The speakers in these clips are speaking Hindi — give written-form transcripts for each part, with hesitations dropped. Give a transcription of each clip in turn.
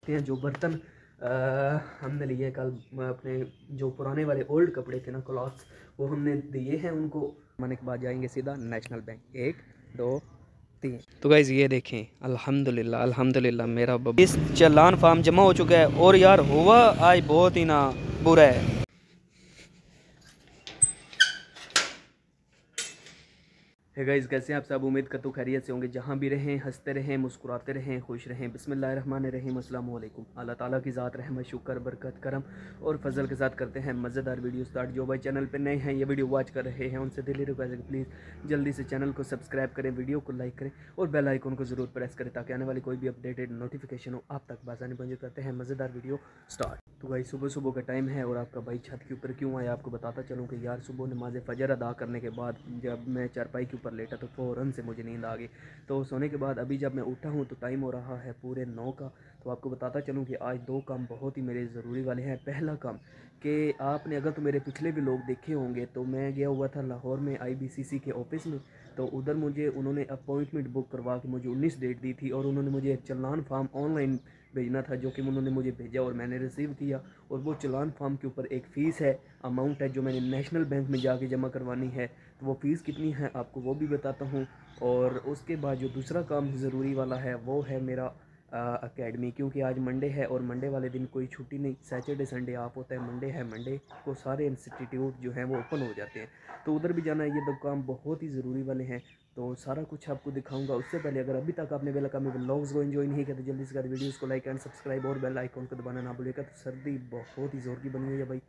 देखते हैं जो बर्तन हमने लिए कल अपने जो पुराने वाले ओल्ड कपड़े थे ना क्लॉथ्स, वो हमने दिए हैं उनको। माने के बाद जाएंगे सीधा नेशनल बैंक। 1 2 3। तो गाइज़ ये देखें, अल्हम्दुलिल्लाह अल्हम्दुलिल्लाह मेरा इस चालान फार्म जमा हो चुका है। और यार हुआ आज बहुत ही ना बुरा है। है गाइस, कैसे हैं आप सब? उम्मीद करता हूँ खैरियत से होंगे। जहाँ भी रहें हंसते रहें, मुस्कुराते रहें, खुश रहें। बिस्मिल्लाहिर्रहमानिर्रहीम। अस्सलाम वालेकुम। अल्लाह ताला की ज़ात रहमत शुक्र बरकत करम और फजल के साथ करते हैं मज़ेदार वीडियो स्टार्ट। जो भाई चैनल पे नए हैं, ये वीडियो वॉच कर रहे हैं, उनसे दिली रिक्वेस्ट है प्लीज़ जल्दी से चैनल को सब्सक्राइब करें, वीडियो को लाइक करें और बेल आइकन को ज़रूर प्रेस करें ताकि आने वाली कोई भी अपडेटेड नोटिफिकेशन हो आप तक बासानी पहुँचे। करते हैं मज़ेदार वीडियो स्टार्ट। तो भाई सुबह सुबह का टाइम है और आपका भाई छत के ऊपर क्यों आया आपको बताता चलूँ कि यार सुबह नमाज फजर अदा करने के बाद जब मैं चारपाई के ऊपर लेटा तो फ़ौरन से मुझे नींद आ गई। तो सोने के बाद अभी जब मैं उठा हूँ तो टाइम हो रहा है पूरे 9 का। तो आपको बताता चलूँ कि आज 2 काम बहुत ही मेरे ज़रूरी वाले हैं। पहला काम कि आपने अगर तो मेरे पिछले भी लोग देखे होंगे तो मैं गया हुआ था लाहौर में IBCC के ऑफिस में। तो उधर मुझे उन्होंने अपॉइंटमेंट बुक करवा के मुझे 19 डेट दी थी और उन्होंने मुझे एक चालान फार्म ऑनलाइन भेजना था जो कि उन्होंने मुझे भेजा और मैंने रिसीव किया। और वो चालान फार्म के ऊपर एक फ़ीस है, अमाउंट है जो मैंने नेशनल बैंक में जाके जमा करवानी है। तो वो फ़ीस कितनी है आपको वो भी बताता हूँ। और उसके बाद जो दूसरा काम ज़रूरी वाला है वो है मेरा एकेडमी, क्योंकि आज मंडे है और मंडे वाले दिन कोई छुट्टी नहीं, सैटरडे संडे ऑफ होता है। मंडे है, मंडे को सारे इंस्टीट्यूट जो हैं वो ओपन हो जाते हैं, तो उधर भी जाना है। ये दो काम बहुत ही ज़रूरी वाले हैं, तो सारा कुछ आपको दिखाऊंगा। उससे पहले अगर अभी तक आपने बेल आइकन में व्लॉग्स को एंजॉय नहीं किया तो जल्दी से कर वीडियोस को लाइक एंड सब्सक्राइब और बेल आइकन को दबाना ना भूलिएगा। तो सर्दी बहुत ही ज़ोर की बनी हुई है भाई,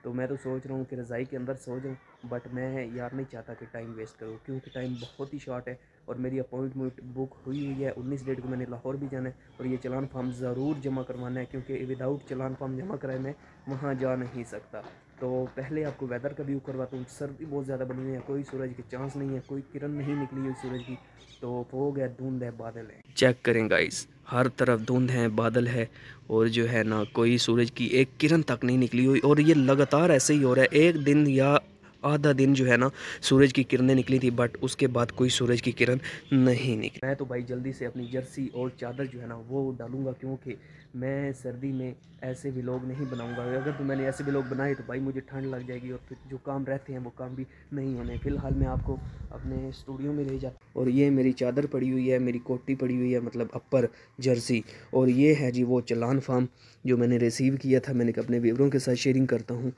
तो मैं तो सोच रहा हूँ कि रज़ाई के अंदर सो जाऊँ, बट मैं यार नहीं चाहता कि टाइम वेस्ट करूँ क्योंकि टाइम बहुत ही शॉर्ट है और मेरी अपॉइंटमेंट बुक हुई हुई है। 19 डेट को मैंने लाहौर भी जाना है और ये चालान फार्म ज़रूर जमा करवाना है क्योंकि विदाउट चालान फार्म जमा कराए मैं वहाँ जा नहीं सकता। तो पहले आपको वेदर का व्यू करवाता हूँ। सर्दी बहुत ज़्यादा बनी हुई है, कोई सूरज की चांस नहीं है, कोई किरण नहीं निकली हुई सूरज की। तो फोग है, धुंध है, बादल है। चेक करें गाइस, हर तरफ धुंध है, बादल है और जो है ना कोई सूरज की एक किरण तक नहीं निकली हुई। और ये लगातार ऐसे ही हो रहा है, एक दिन या आधा दिन जो है ना सूरज की किरणें निकली थी, बट उसके बाद कोई सूरज की किरण नहीं निकली। मैं तो भाई जल्दी से अपनी जर्सी और चादर जो है ना वो डालूंगा क्योंकि मैं सर्दी में ऐसे व्लॉग नहीं बनाऊंगा। अगर तो मैंने ऐसे व्लॉग बनाए तो भाई मुझे ठंड लग जाएगी और फिर जो काम रहते हैं वो काम भी नहीं होने। फ़िलहाल मैं आपको अपने स्टूडियो में ले जाता और ये मेरी चादर पड़ी हुई है, मेरी कोटी पड़ी हुई है, मतलब अपर जर्सी। और ये है जी वो चालान फार्म जो मैंने रिसीव किया था। मैंने अपने व्यूअरों के साथ शेयरिंग करता हूँ।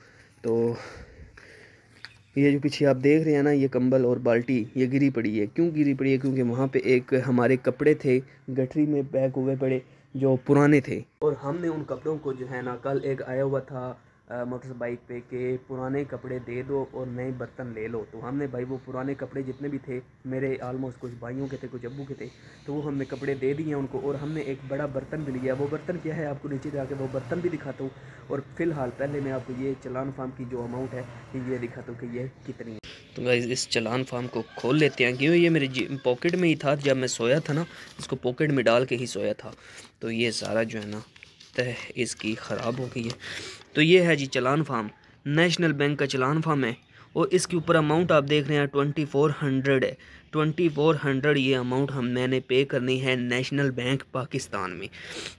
तो ये जो पीछे आप देख रहे हैं ना, ये कंबल और बाल्टी ये गिरी पड़ी है। क्यों गिरी पड़ी है? क्योंकि वहाँ पे एक हमारे कपड़े थे गठरी में पैक हुए पड़े जो पुराने थे, और हमने उन कपड़ों को जो है ना कल एक आया हुआ था मोटर बाइक पे कि पुराने कपड़े दे दो और नए बर्तन ले लो। तो हमने भाई वो पुराने कपड़े जितने भी थे मेरे ऑलमोस्ट कुछ भाइयों के थे कुछ अब्बू के थे, तो वो हमने कपड़े दे दिए उनको। और हमने एक बड़ा बर्तन भी लिया। वो बर्तन क्या है आपको नीचे जाके वो बर्तन भी दिखाता हूँ। और फिलहाल पहले मैं आपको ये चालान फार्म की जो अमाउंट है ये दिखाता हूँ कि ये कितनी है। तो गाइस इस चालान फार्म को खोल लेते हैं क्यों ये मेरे पॉकेट में ही था जब मैं सोया था ना, इसको पॉकेट में डाल के ही सोया था। तो ये सारा जो है ना तह इसकी ख़राब हो गई है। तो ये है जी चालान फार्म, नेशनल बैंक का चालान फार्म है और इसके ऊपर अमाउंट आप देख रहे हैं 2400 है। 2400 ये अमाउंट मैंने पे करनी है नेशनल बैंक पाकिस्तान में।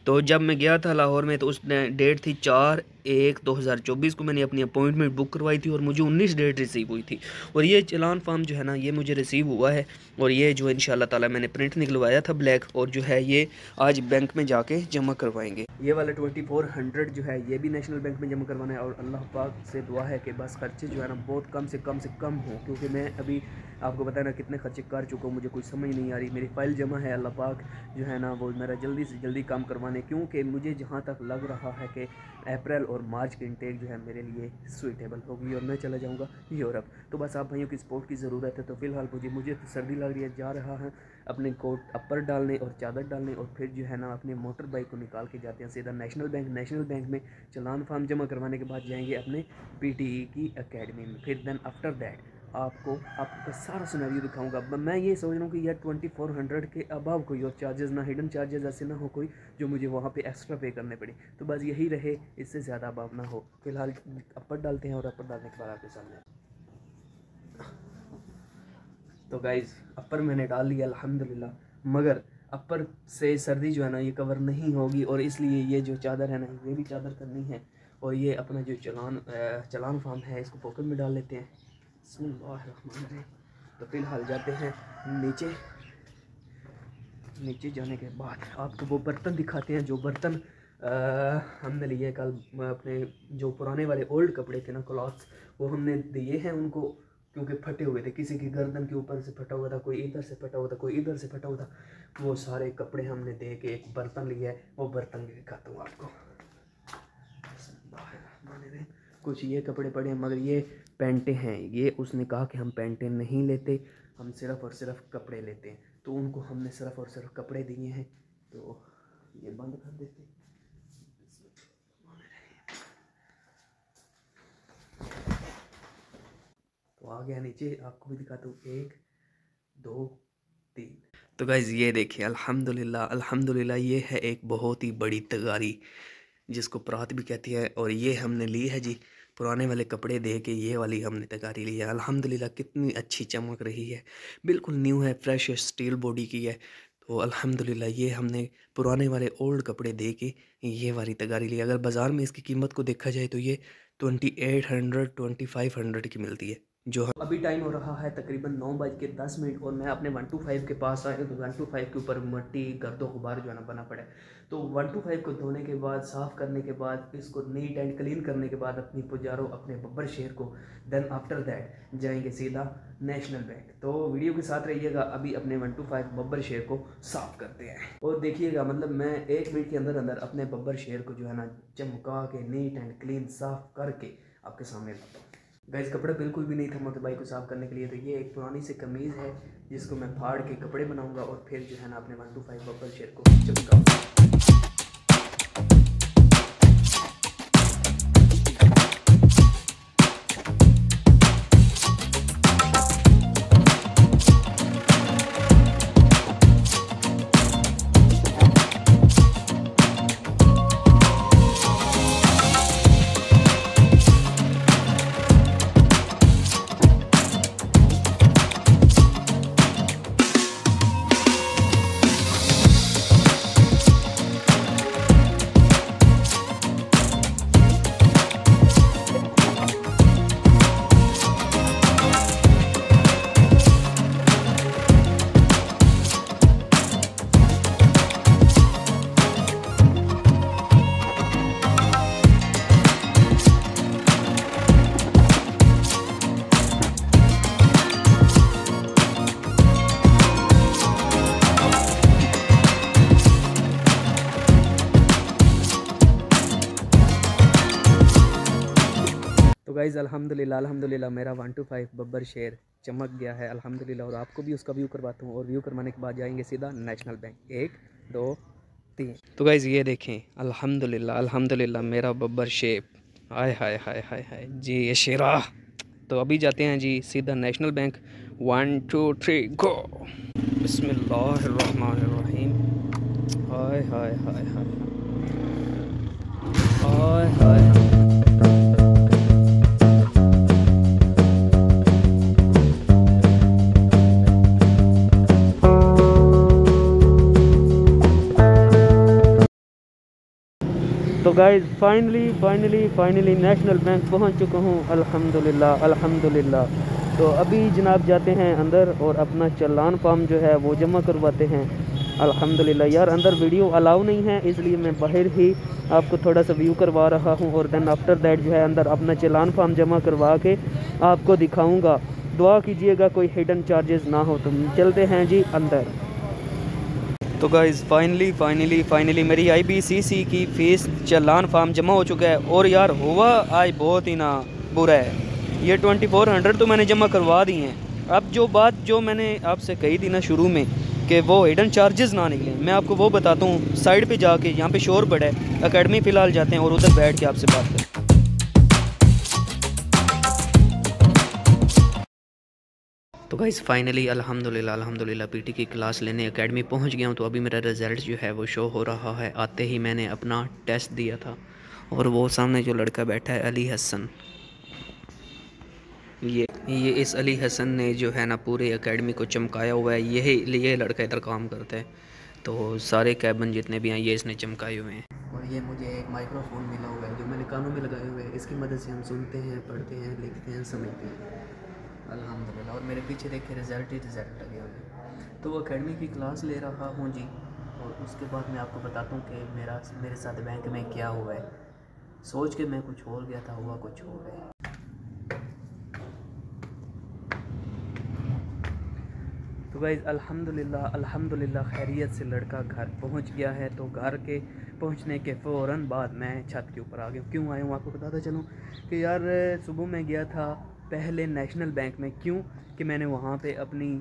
तो जब मैं गया था लाहौर में तो उस डेट थी 4/1/2024 को मैंने अपनी अपॉइंटमेंट बुक करवाई थी और मुझे 19 डेट रिसीव हुई थी। और ये चालान फार्म जो है ना ये मुझे रिसीव हुआ है और ये जो इंशाल्लाह ताला मैंने प्रिंट निकलवाया था ब्लैक, और जो है ये आज बैंक में जाके जमा करवाएंगे। ये वाला 2400 जो है ये भी नेशनल बैंक में जमा करवाना है और अल्लाह पाक से दुआ है कि बस खर्चे जो है ना बहुत कम से कम हो, क्योंकि मैं अभी आपको बताया ना कितने खर्चे कर चुका हूँ, मुझे कोई समझ नहीं आ रही। मेरी फ़ाइल जमा है, अल्लाह पाक जो है ना वो मेरा जल्दी से जल्दी काम करवाने, क्योंकि मुझे जहाँ तक लग रहा है कि अप्रैल और मार्च की इनटेक जो है मेरे लिए सूटेबल होगी और मैं चला जाऊँगा यूरोप। तो बस आप भाइयों की सपोर्ट की ज़रूरत है। तो फ़िलहाल मुझे तो सर्दी लग रही है, जा रहा है अपने कोट अपर डालने और चादर डालने और फिर जो है ना अपने मोटर बाइक को निकाल के जाते हैं सीधा नेशनल बैंक। नेशनल बैंक में चालान फार्म जमा करवाने के बाद जाएंगे अपने PTE की एकेडमी में। फिर देन आफ्टर दैट आपका सारा सिनेरियो दिखाऊंगा। मैं ये सोच रहा हूँ कि यार 2400 के अबाव कोई और चार्जेस ना, हिडन चार्जेस ऐसे ना हो कोई जो मुझे वहाँ पे एक्स्ट्रा पे करने पड़े। तो बस यही रहे, इससे ज़्यादा अबाव ना हो। फिलहाल अपर डालते हैं और अपर डालने के बाद आपके सामने। तो गाइज़ अपर मैंने डाल लिया अल्हम्दुलिल्लाह, मगर अपर से सर्दी जो है ना ये कवर नहीं होगी, और इसलिए ये जो चादर है ना ये भी चादर करनी है। और ये अपना जो चलान फार्म है इसको पॉकेट में डाल लेते हैं। बिस्मिल्लाहिर्रहमानिर्रहीम। तो फिलहाल जाते हैं नीचे। नीचे जाने के बाद आपको वो बर्तन दिखाते हैं जो बर्तन हमने लिए कल। अपने जो पुराने वाले ओल्ड कपड़े थे ना, क्लॉथ्स, वो हमने दिए हैं उनको, क्योंकि फटे हुए थे। किसी की गर्दन के ऊपर से फटा हुआ था, कोई इधर से फटा हुआ था, कोई इधर से फटा हुआ था। वो सारे कपड़े हमने दे के एक बर्तन लिया है, वो बर्तन भी दिखाता हूँ आपको। कुछ ये कपड़े पड़े हैं, मगर ये पैंटें हैं। ये उसने कहा कि हम पैंटें नहीं लेते, हम सिर्फ़ और सिर्फ कपड़े लेते हैं। तो उनको हमने सिर्फ और सिर्फ कपड़े दिए हैं। तो ये बंद कर देते। तो आ गया नीचे, आपको भी दिखाता हूँ। 1 2 3। तो गाइज़ ये देखिए, अल्हम्दुलिल्लाह अल्हम्दुलिल्लाह, ये है एक बहुत ही बड़ी तगारी जिसको परात भी कहती है। और ये हमने ली है जी, पुराने वाले कपड़े दे के ये वाली हमने तगारी ली है। अल्हम्दुलिल्लाह कितनी अच्छी चमक रही है, बिल्कुल न्यू है, फ्रेश है, स्टील बॉडी की है। तो अल्हम्दुलिल्लाह ये हमने पुराने वाले ओल्ड कपड़े दे के ये वाली तगारी ली। अगर बाज़ार में इसकी कीमत को देखा जाए तो ये 2800 2500 की मिलती है। जो अभी टाइम हो रहा है तकरीबन 9:10 और मैं अपने 125 के पास आया। तो 125 के ऊपर मट्टी गर्दो गुबार जो है ना बना पड़ा है। तो 125 को धोने के बाद, साफ़ करने के बाद, इसको नीट एंड क्लीन करने के बाद अपनी पुजारो अपने बब्बर शेर को, देन आफ्टर दैट जाएंगे सीधा नेशनल बैंक। तो वीडियो के साथ रहिएगा। अभी अपने 125 बब्बर शेर को साफ़ करते हैं और देखिएगा, मतलब मैं 1 मिनट के अंदर अंदर अपने बब्बर शेर को जो है ना चमका के नीट एंड क्लीन साफ़ करके आपके सामने लाता हूँ। गाइस कपड़ा बिल्कुल भी नहीं था मोटे भाई को साफ़ करने के लिए। तो ये एक पुरानी सी कमीज़ है जिसको मैं फाड़ के कपड़े बनाऊंगा और फिर जो है ना अपने 125 बब्बर शेर को चमकाऊंगा। तो गाइज़ अल्हम्दुलिल्लाह अल्हम्दुलिल्लाह मेरा 125 बब्बर शेर चमक गया है अल्हम्दुलिल्लाह। और आपको भी उसका व्यू करवाता हूँ। और व्यू करवाने के बाद जाएंगे सीधा नेशनल बैंक। 1 2 3। तो गाइज़ ये देखें, अल्हम्दुलिल्लाह अल्हम्दुलिल्लाह मेरा बब्बर शेर। हाय हाय हाय हाय हाय जी, ये शेरा। तो अभी जाते हैं जी सीधा नेशनल बैंक। 1 2 3 गो। बिस्मिल्लाहिर्रहमानिर्रहीम। हाय हाय हाय हाय हाय हाय। तो गाइज़ फाइनली नेशनल बैंक पहुंच चुका हूं अल्हम्दुलिल्लाह अल्हम्दुलिल्लाह। तो अभी जनाब जाते हैं अंदर और अपना चालान फॉर्म जो है वो जमा करवाते हैं अल्हम्दुलिल्लाह। यार अंदर वीडियो अलाउ नहीं है, इसलिए मैं बाहर ही आपको थोड़ा सा व्यू करवा रहा हूं। और देन आफ्टर दैट जो है अंदर अपना चालान फॉर्म जमा करवा के आपको दिखाऊँगा। दुआ कीजिएगा कोई हिडन चार्जेस ना हो। तो चलते हैं जी अंदर। तो गाइज़ फाइनली मेरी IBCC की फ़ीस चालान फार्म जमा हो चुका है। और यार हुआ आज बहुत ही ना बुरा है। ये 2400 तो मैंने जमा करवा दी हैं। अब जो बात जो मैंने आपसे कही थी ना शुरू में कि वो हिडन चार्जेस ना निकलें, मैं आपको वो बताता हूँ। साइड पे जाके, यहाँ पे शोर पड़ा है, एकेडमी फ़िलहाल जाते हैं और उधर बैठ के आपसे बात करें। तो गाइज़ फाइनली अल्हम्दुलिल्लाह PT की क्लास लेने एकेडमी पहुंच गया हूं। तो अभी मेरा रिज़ल्ट जो है वो शो हो रहा है। आते ही मैंने अपना टेस्ट दिया था और वो सामने जो लड़का बैठा है अली हसन, ये इस अली हसन ने जो है ना पूरे एकेडमी को चमकाया हुआ है। ये लड़का इधर काम करता है। तो सारे कैबिन जितने भी हैं ये इसने चमकाए हुए हैं। और ये मुझे एक माइक्रोफोन मिला हुआ है जो मैंने कानों में लगाए हुए हैं। इसकी मदद से हम सुनते हैं, पढ़ते हैं, लिखते हैं, समझते हैं अल्हम्दुलिल्लाह। और मेरे पीछे देखे रिज़ल्ट ही रिज़ल्ट लगे हुए हैं। तो वो अकेडमी की क्लास ले रहा हूँ जी। और उसके बाद मैं आपको बताता हूँ कि मेरे साथ बैंक में क्या हुआ है। सोच के मैं कुछ और गया था, हुआ कुछ और है। तो गाइज़ अल्हम्दुलिल्लाह खैरियत से लड़का घर पहुंच गया है। तो घर के पहुंचने के फ़ौरन बाद मैं छत के ऊपर आ गया। क्यों आया हूँ आपको बताता चलूँ कि यार सुबह मैं गया था पहले नेशनल बैंक में। क्यों कि मैंने वहाँ पे अपनी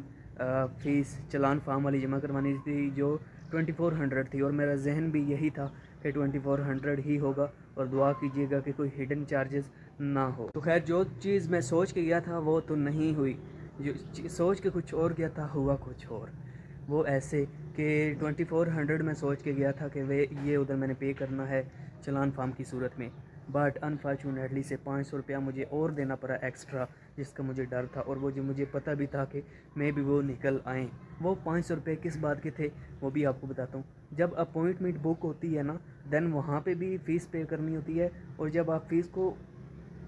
फ़ीस चलान फार्म वाली जमा करवानी थी जो 2400 थी। और मेरा जहन भी यही था कि 2400 ही होगा। और दुआ कीजिएगा कि कोई हिडन चार्जेस ना हो। तो खैर जो चीज़ मैं सोच के गया था वो तो नहीं हुई। जो सोच के कुछ और गया था हुआ कुछ और। वो ऐसे कि 2400 में सोच के गया था कि वे ये उधर मैंने पे करना है चलान फार्म की सूरत में। बट अनफॉर्चुनेटली से 500 रुपया मुझे और देना पड़ा एक्स्ट्रा, जिसका मुझे डर था। और वो जो मुझे पता भी था कि मे भी वो निकल आएँ। वो 500 रुपये किस बात के थे वो भी आपको बताता हूँ। जब अपॉइंटमेंट बुक होती है ना, देन वहाँ पे भी फ़ीस पे करनी होती है। और जब आप फ़ीस को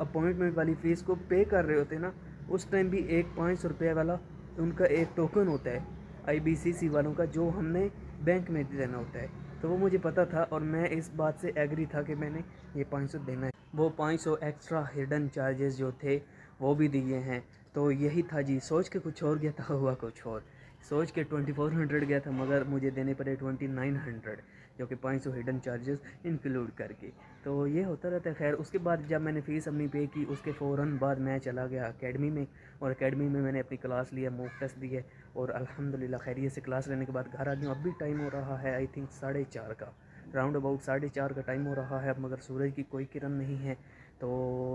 अपॉइंटमेंट वाली फ़ीस को पे कर रहे होते हैं ना, उस टाइम भी एक 500 रुपये वाला उनका एक टोकन होता है IBCC वालों का, जो हमने बैंक में देना होता है। तो वो मुझे पता था और मैं इस बात से एग्री था कि मैंने ये 500 देना है। वो 500 एक्स्ट्रा हिडन चार्जेस जो थे वो भी दिए हैं। तो यही था जी। सोच के कुछ और गया था, हुआ कुछ और। सोच के 2400 गया था मगर मुझे देने पड़े 2900, जो कि 500 हिडन चार्जेस इंक्लूड करके। तो ये होता रहता है। खैर उसके बाद जब मैंने फ़ीस अपनी पे की उसके फ़ौरन बाद मैं चला गया एकेडमी में। और एकेडमी में मैंने अपनी क्लास लिया, मॉक टेस्ट दिए। और अल्हम्दुलिल्लाह खैरियत से क्लास लेने के बाद घर आ गया हूँ। अब भी टाइम हो रहा है आई थिंक 4:30 का, राउंड अबाउट 4:30 का टाइम हो रहा है। अब मगर सूरज की कोई किरण नहीं है। तो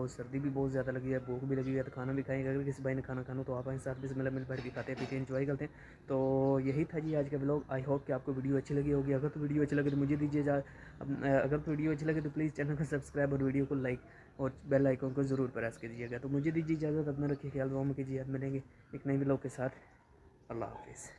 सर्दी भी बहुत ज़्यादा लगी है, भूख भी लगी है। तो खाना भी खाएंगे। अगर किसी भाई ने खाना खाना तो आप आए साथ बिस्मिल्लाह मिल बैठ के खाते पीते एंजॉय करते हैं। तो यही था जी आज का व्लॉग। आई होप कि आपको वीडियो अच्छी लगी होगी। अगर तो वीडियो अच्छी लगे तो मुझे दीजिए अगर तो वीडियो अच्छी लगे तो प्लीज़ चैनल को सब्सक्राइब और वीडियो को लाइक और बेल आइकन को ज़रूर प्रेस कीजिएगा। तो मुझे दीजिए इजाज़त। अपना रखिए ख्याल, दुआ में कीजिए। मिलेंगे एक नई व्लॉग के साथ। अल्लाह हाफिज़।